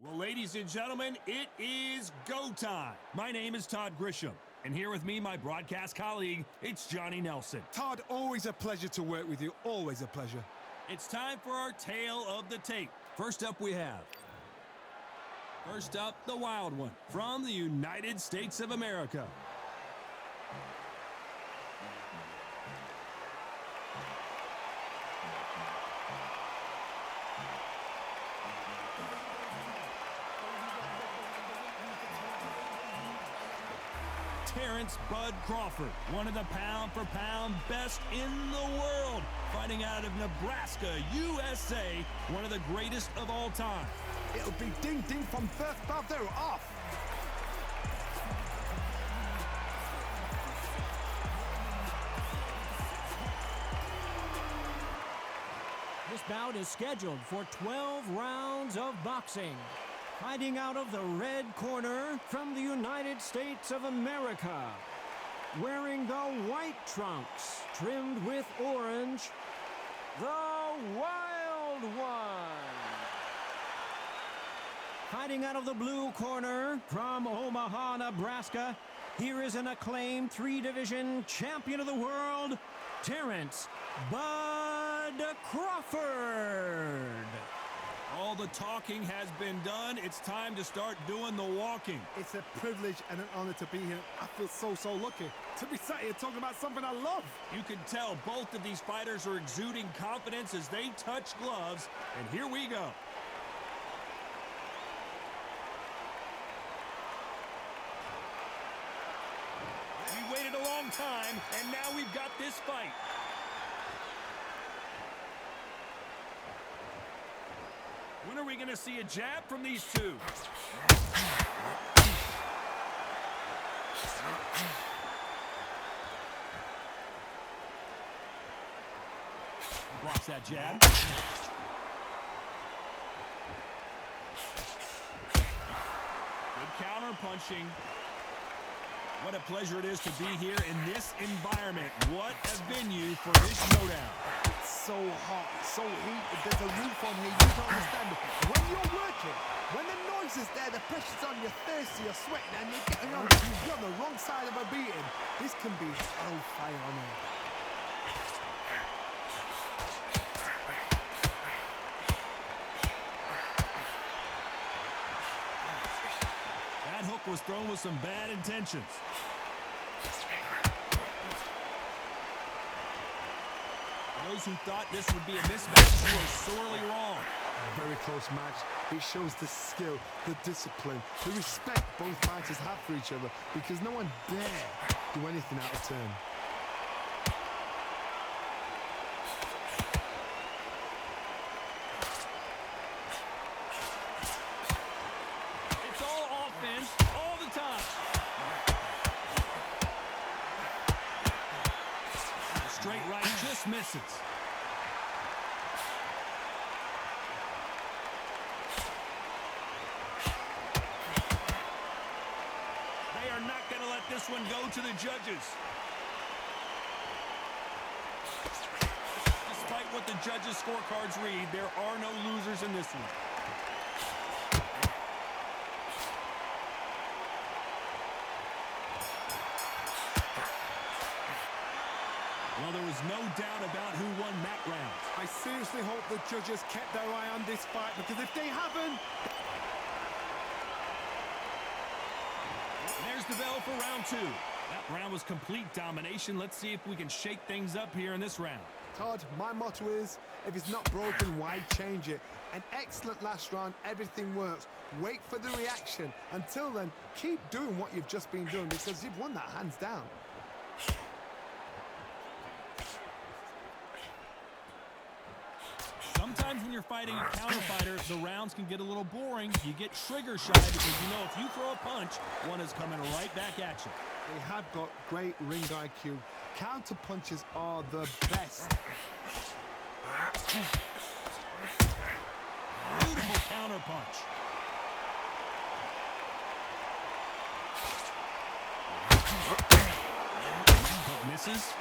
Well, ladies and gentlemen, it is go time. My name is Todd Grisham, and here with me, my broadcast colleague, it's Johnny Nelson. Todd, always a pleasure to work with you. Always a pleasure. It's time for our tale of the tape. First up, the wild one from the United States of America. Terence Bud Crawford, one of the pound-for-pound best in the world, fighting out of Nebraska, USA, one of the greatest of all time. It'll be ding-ding from first brother off. This bout is scheduled for 12 rounds of boxing. Fighting out of the red corner from the United States of America. Wearing the white trunks trimmed with orange, the Wild One. Fighting out of the blue corner from Omaha, Nebraska, here is an acclaimed three-division champion of the world, Terence Bud Crawford. All the talking has been done. It's time to start doing the walking. It's a privilege and an honor to be here. I feel so lucky to be sat here talking about something I love. You can tell both of these fighters are exuding confidence as they touch gloves. And here we go. We waited a long time, and now we've got this fight. When are we going to see a jab from these two? Blocks that jab. Good counter punching. What a pleasure it is to be here in this environment. What a venue for this showdown. So hot, so heated, there's a roof on here, you don't understand. When you're working, when the noise is there, the pressure's on, you're thirsty, you're sweating, and you're on the wrong side of a beating. This can be hellfire on here. That hook was thrown with some bad intentions. Those who thought this would be a mismatch were sorely wrong. Very close match. It shows the skill, the discipline, the respect both fighters have for each other, because no one dare do anything out of turn. It's all offense all the time. The straight right just misses. This one go to the judges. Despite what the judges' scorecards read, there are no losers in this one. Well, there was no doubt about who won that round. I seriously hope the judges kept their eye on this fight, because if they haven't... There's the bell for round two. That round was complete domination. Let's see if we can shake things up here in this round. Todd, my motto is, if it's not broken, why change it? An excellent last round, everything works. Wait for the reaction. Until then, keep doing what you've just been doing, because you've won that hands down. Sometimes when you're fighting a counter fighter, the rounds can get a little boring. You get trigger shy because you know if you throw a punch, one is coming right back at you. They have got great ring IQ. Counter punches are the best. Beautiful counter punch. Hook misses.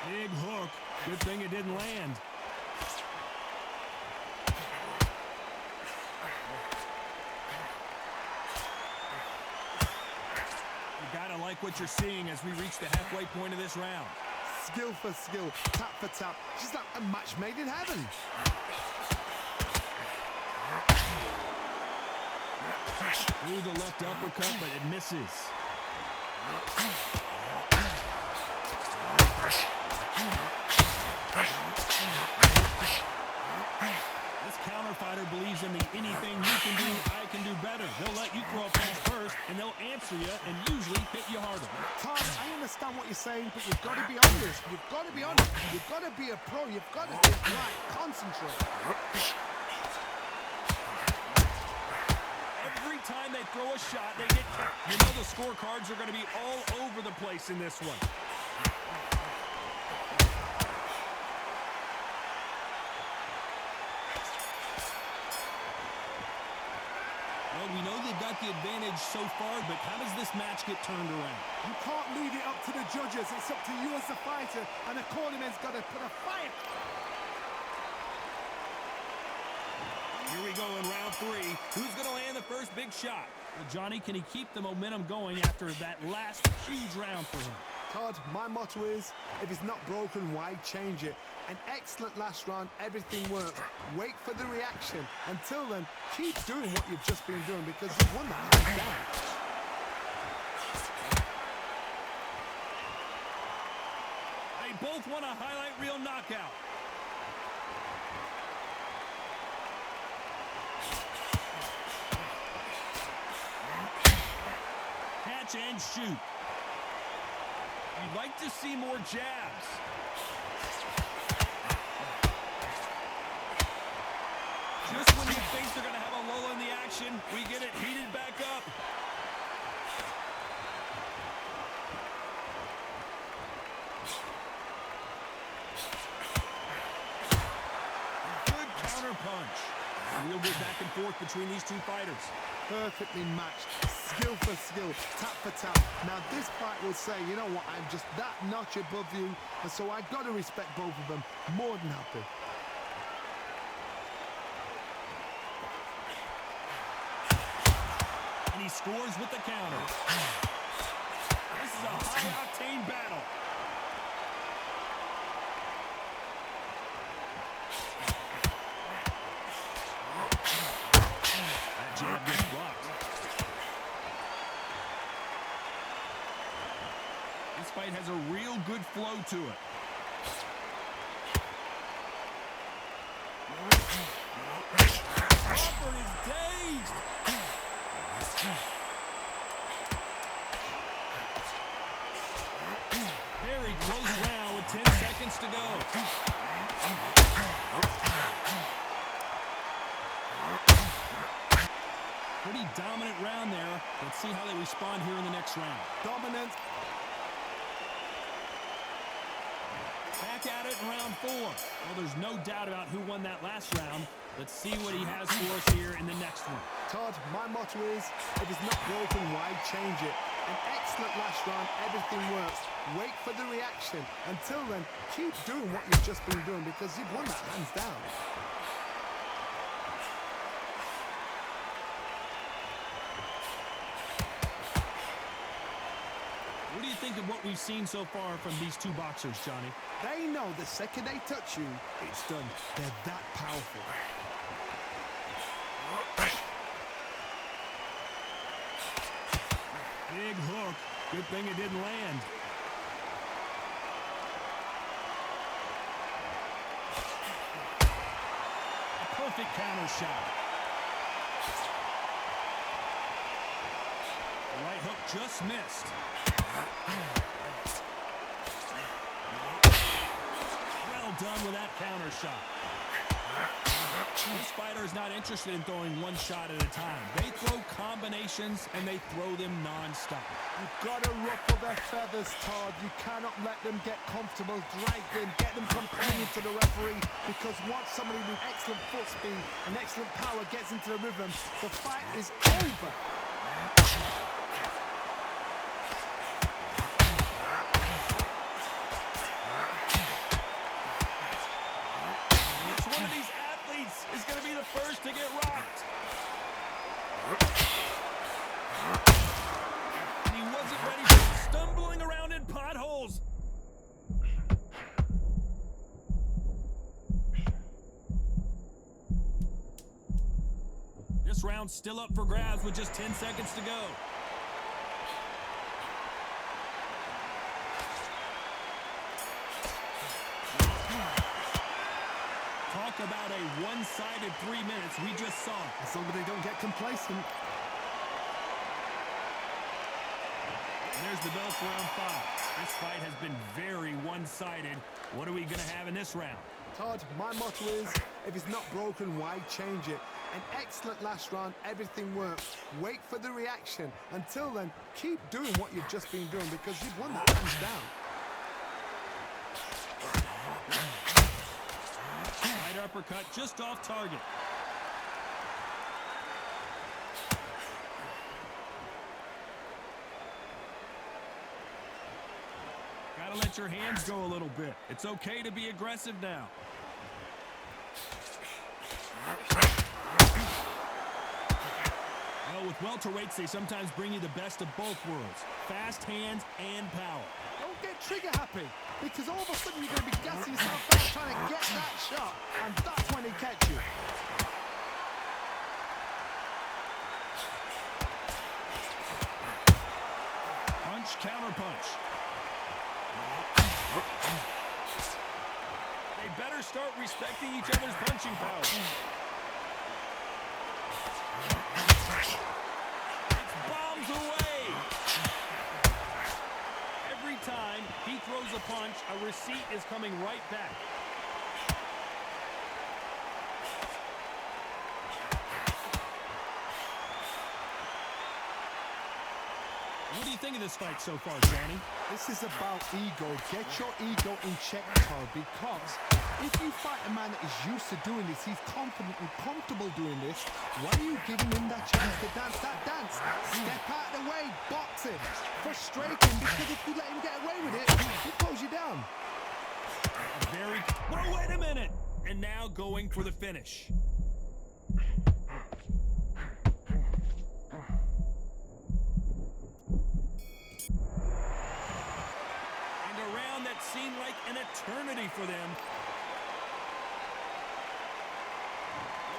Big hook. Good thing it didn't land. You gotta like what you're seeing as we reach the halfway point of this round. Skill for skill, tap for tap. She's like a match made in heaven. Through the left uppercut, but it misses. This counter fighter believes in the anything you can do, I can do better. They'll let you throw a punch first, and they'll answer you and usually hit you harder. Tom, I understand what you're saying, but you've got to be honest. You've got to be honest. You've got to be a pro. You've got to think right. Concentrate. Every time they throw a shot, they get kicked. You know the scorecards are going to be all over the place in this one. Well, we know they've got the advantage so far, but how does this match get turned around? You can't leave it up to the judges. It's up to you as the fighter, and the cornerman's got to put a fight. Here we go in round 3. Who's going to land the first big shot? Well, Johnny, can he keep the momentum going after that last huge round for him? Todd, my motto is, if it's not broken, why change it? An excellent last round, everything works. Wait for the reaction. Until then, keep doing what you've just been doing because you've won that hands down. They both want a highlight reel knockout. Catch and shoot. You'd like to see more jabs. Just when you think they're going to have a lull in the action, we get it heated back up. Good counter punch. We'll go back and forth between these two fighters. Perfectly matched, skill for skill, tap for tap. Now this fight will say, you know what, I'm just that notch above you, and so I've got to respect both of them. More than happy. And he scores with the counter. This is a high-octane battle. That jab gets blocked. This fight has a real good flow to it. Crawford is dazed. Very close round with 10 seconds to go. Pretty dominant round there. Let's see how they respond here in the next round. Dominant. Back at it in round 4. Well, there's no doubt about who won that last round. Let's see what he has for us here in the next one. Todd, my motto is, if it's not broken, why change it? An excellent last round, everything works. Wait for the reaction. Until then, keep doing what you've just been doing because you've won that hands down. What do you think of what we've seen so far from these two boxers, Johnny? They know the second they touch you, it's done. They're that powerful. Big hook. Good thing it didn't land. A perfect counter shot. The right hook just missed. Well done with that counter shot. This fighter is not interested in throwing one shot at a time. They throw combinations, and they throw them non-stop. You've got to ruffle their feathers, Todd. You cannot let them get comfortable, drag them, get them complaining to the referee, because once somebody with excellent foot speed and excellent power gets into the rhythm, the fight is over. One of these athletes is going to be the first to get rocked. And he wasn't ready This round's still up for grabs with just 10 seconds to go. Talk about a one-sided 3 minutes we just saw. As long as they don't get complacent. And there's the bell for round 5. This fight has been very one-sided. What are we going to have in this round? Todd, my motto is, if it's not broken, why change it? An excellent last round, everything worked. Wait for the reaction. Until then, keep doing what you've just been doing because you've won that hands down. Right uppercut just off target. Gotta let your hands go a little bit. It's okay to be aggressive now. Well, with welterweights, they sometimes bring you the best of both worlds. Fast hands and power. Don't get trigger happy, because all of a sudden you're going to be gassing yourself out trying to get that shot, and that's when they catch you. Punch, counter punch. They better start respecting each other's punching power. It's bombs away. Every time he throws a punch, a receipt is coming right back. What do you think of this fight so far, Johnny? This is about ego. Get your ego in check, Todd, because if you fight a man that is used to doing this, he's confident and comfortable doing this, why are you giving him that chance to dance that dance? Step out of the way, box him. Frustrating, because if you let him get away with it, he pulls you down. Whoa, wait a minute! And now going for the finish. Seemed like an eternity for them.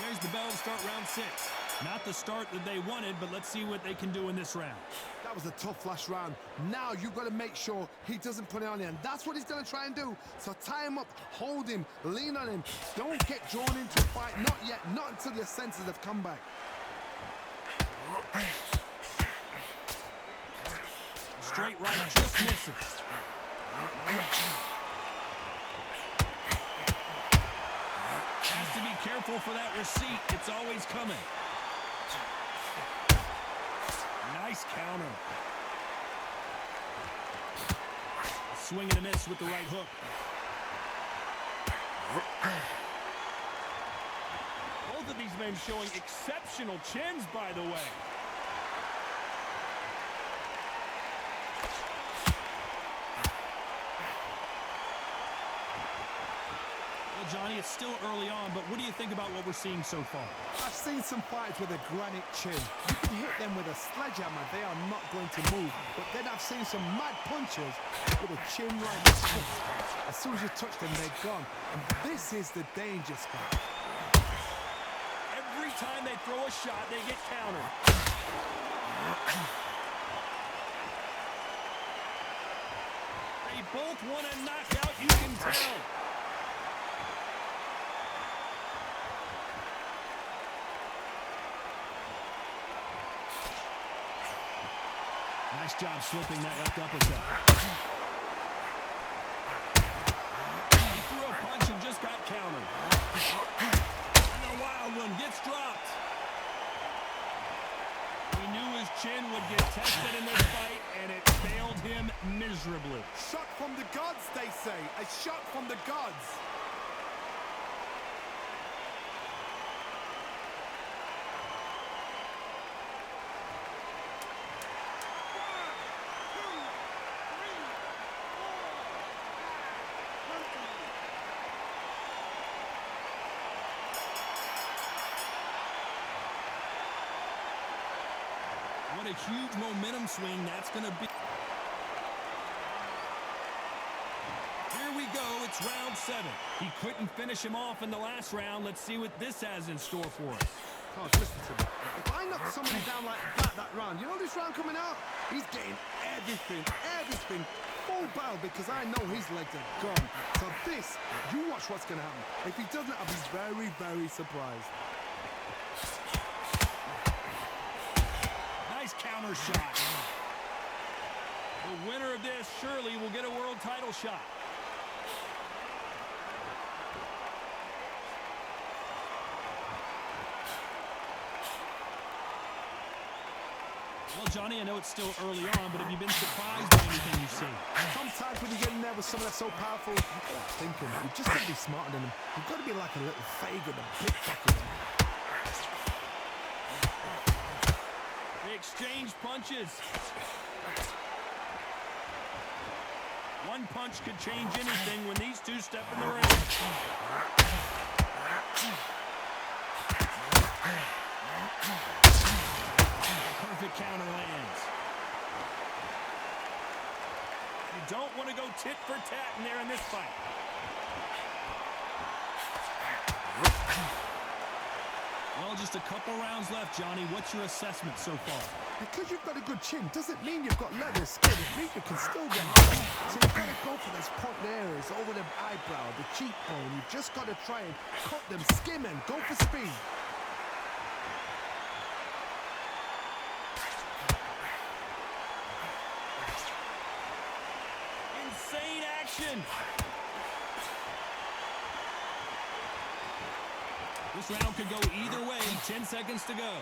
There's the bell to start round 6. Not the start that they wanted, but let's see what they can do in this round. That was a tough last round. Now you've got to make sure he doesn't put it on you, and that's what he's going to try and do. So tie him up, hold him, lean on him. Don't get drawn into a fight. Not yet. Not until your senses have come back. Straight right, just misses. Has to be careful for that receipt. It's always coming. Nice counter. A swing and a miss with the right hook. Both of these men showing exceptional chins, by the way. Johnny, it's still early on, but what do you think about what we're seeing so far? I've seen some fighters with a granite chin. You can hit them with a sledgehammer, they are not going to move. But then I've seen some mad punchers with a chin like this. As soon as you touch them, they're gone. And this is the danger spot. Every time they throw a shot, they get countered. They both want a knockout, you can tell. Nice job slipping that left uppercut. He threw a punch and just got countered. And a wild one gets dropped. He knew his chin would get tested in this fight, and it failed him miserably. Shot from the gods, they say. A shot from the gods. What a huge momentum swing that's going to be. Here we go. It's round 7. He couldn't finish him off in the last round. Let's see what this has in store for us. Can't listen to me. If I knock somebody down like that round, you know this round coming out? He's getting everything full barrel because I know his legs are gone. So this, you watch what's going to happen. If he doesn't, I'll be very, very surprised. Nice counter shot. The winner of this surely will get a world title shot. Well, Johnny, I know it's still early on, but have you been surprised by anything you've seen? Sometimes when you get in there with someone that's so powerful, you've got to think him. You've just got to be smarter than him. You've got to be like a little Fagin, a bit fucking. They exchange punches. One punch could change anything when these two step in the ring. Perfect counter lands. You don't want to go tit for tat in there in this fight. Well, just a couple rounds left, Johnny. What's your assessment so far? Because you've got a good chin doesn't mean you've got leather skin. It means you can still get hurt. So you've got to go for those point areas over the eyebrow, the cheekbone. You've just got to try and cut them, skim and go for speed. Insane action. This round could go either way. 10 seconds to go.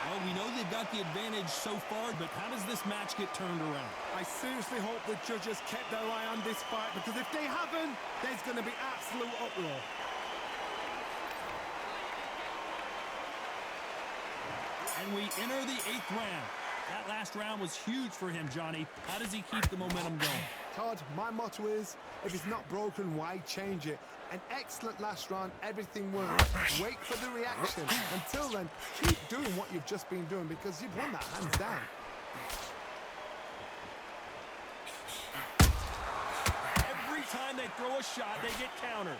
Well, we know they've got the advantage so far, but how does this match get turned around? I seriously hope the judges kept their eye on this fight, because if they haven't, there's going to be absolute uproar. And we enter the 8th round. That last round was huge for him, Johnny. How does he keep the momentum going? Todd, my motto is, if it's not broken, why change it? An excellent last round, everything works. Wait for the reaction. Until then, keep doing what you've just been doing, because you've won that hands down. Every time they throw a shot, they get countered.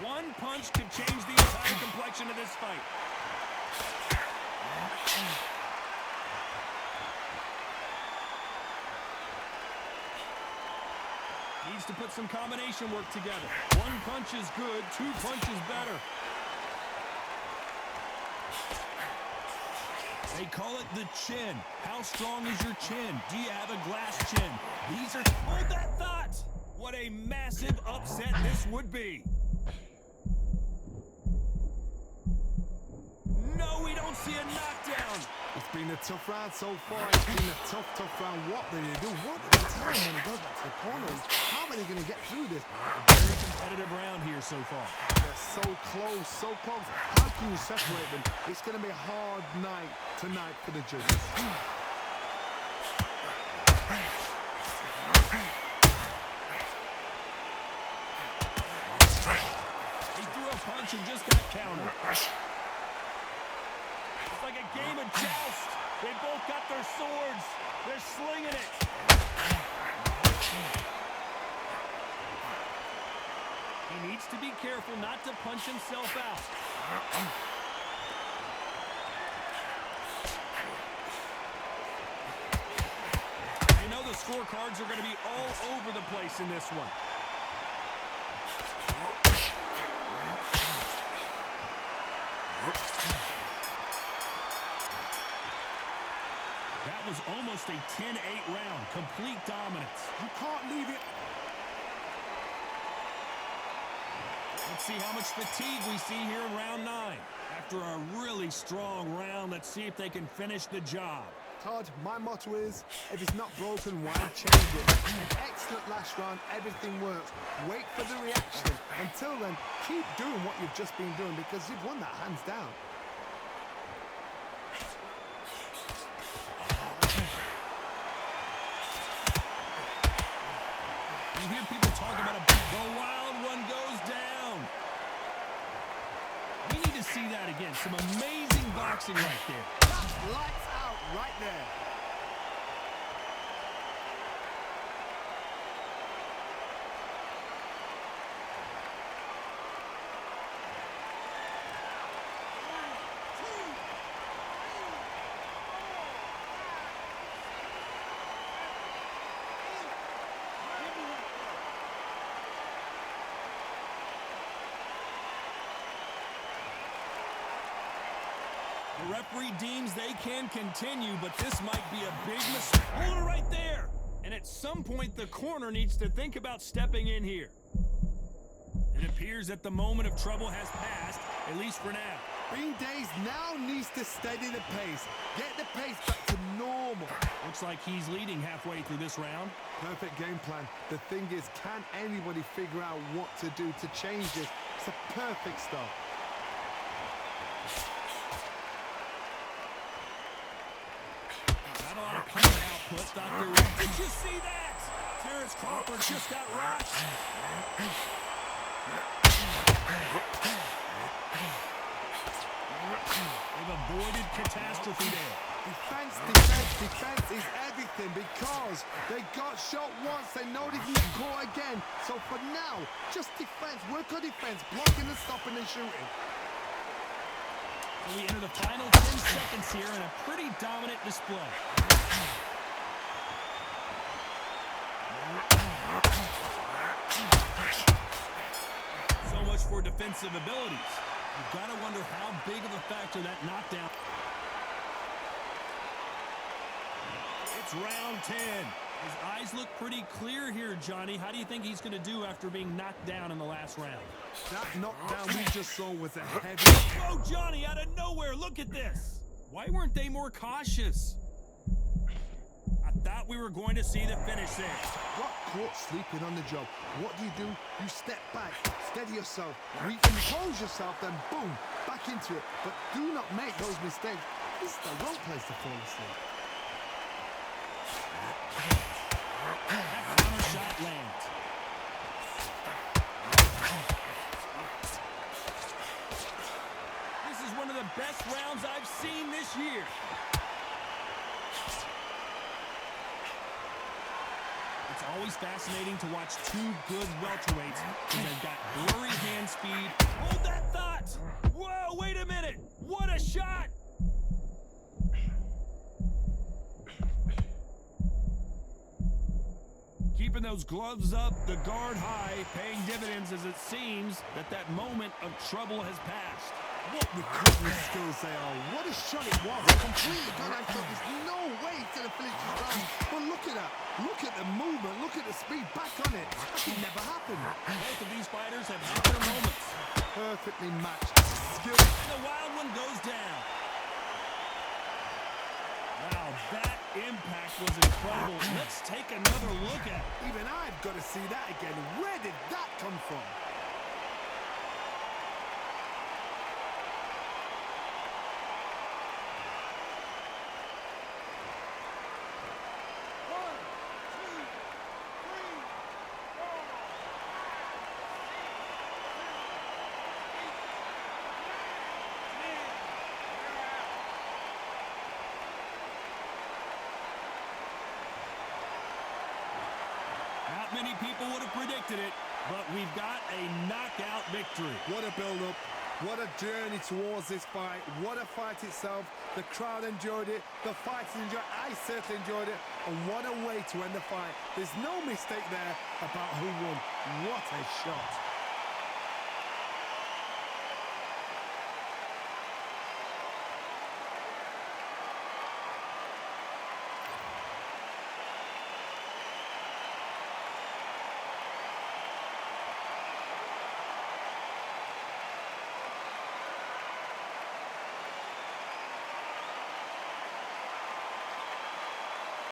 One punch could change the entire complexion of this fight. Needs to put some combination work together. One punch is good, 2 punches better. They call it the chin. How strong is your chin? Do you have a glass chin? These are... Hold that thought! What a massive upset this would be. No, we don't see a knockdown. It's been a tough round so far. It's been a tough round. What do they do? What do they tell him when he goes back to the corners? How are they going to get through this? A very competitive round here so far. They're so close, so close. How can you separate them? It's going to be a hard night tonight for the judges. He threw a punch and just got countered. It's like a game of joust. They both got their swords. They're slinging it. He needs to be careful not to punch himself out. You know the scorecards are going to be all over the place in this one. That was almost a 10-8 round. Complete dominance. You can't leave it. Let's see how much fatigue we see here in round 9. After a really strong round, let's see if they can finish the job. Todd, my motto is, if it's not broken, why change it? An excellent last round, everything works. Wait for the reaction. Until then, keep doing what you've just been doing, because you've won that hands down. You hear people talk about the wild one goes down. We need to see that again. Some amazing boxing right there. Lights out right there. referee deems they can continue, but this might be a big mistake. Hold it right there. And at some point, the corner needs to think about stepping in here. It appears that the moment of trouble has passed, at least for now. Bean Days now needs to steady the pace. Get the pace back to normal. Looks like he's leading halfway through this round. Perfect game plan. The thing is, can anybody figure out what to do to change this? It's a perfect start. Not a lot of punch output, thought there was. Did you see that? Terence Crawford just got rocked. They've avoided catastrophe there. Defense, defense, defense is everything because they got shot once, they know they can get caught again. So for now, just defense, work on defense, blocking and stopping and shooting. We enter the final 10 seconds here in a pretty dominant display. So much for defensive abilities. You've got to wonder how big of a factor that knockdown. It's round 10. His eyes look pretty clear here, Johnny. How do you think he's going to do after being knocked down in the last round? That knockdown we just saw was a heavy... Oh, Johnny, out of nowhere. Look at this. Why weren't they more cautious? I thought we were going to see the finish there. Got caught sleeping on the job. What do? You step back, steady yourself, recompose yourself, then boom, back into it. But do not make those mistakes. This is the wrong place to fall asleep. That counter shot lands. This is one of the best rounds I've seen this year. It's always fascinating to watch two good welterweights because they've got blurry hand speed. Hold that thought! Whoa, wait a minute! What a shot! Keeping those gloves up, the guard high, paying dividends as it seems that moment of trouble has passed. What recovery skills they are. What a shot it was. Completely gone out. There's no way to the finish this round. But look at that. Look at the movement. Look at the speed. Back on it. That could never happen. Both of these fighters have had their moments. Perfectly matched. Skill. The wild one goes down. Wow, that impact was incredible. Let's take another look at it. Even I've got to see that again. Where did that come from? Not many people would have predicted it, but we've got a knockout victory. What a build-up. What a journey towards this fight. What a fight itself. The crowd enjoyed it. The fighters enjoyed it. I certainly enjoyed it. And what a way to end the fight. There's no mistake there about who won. What a shot.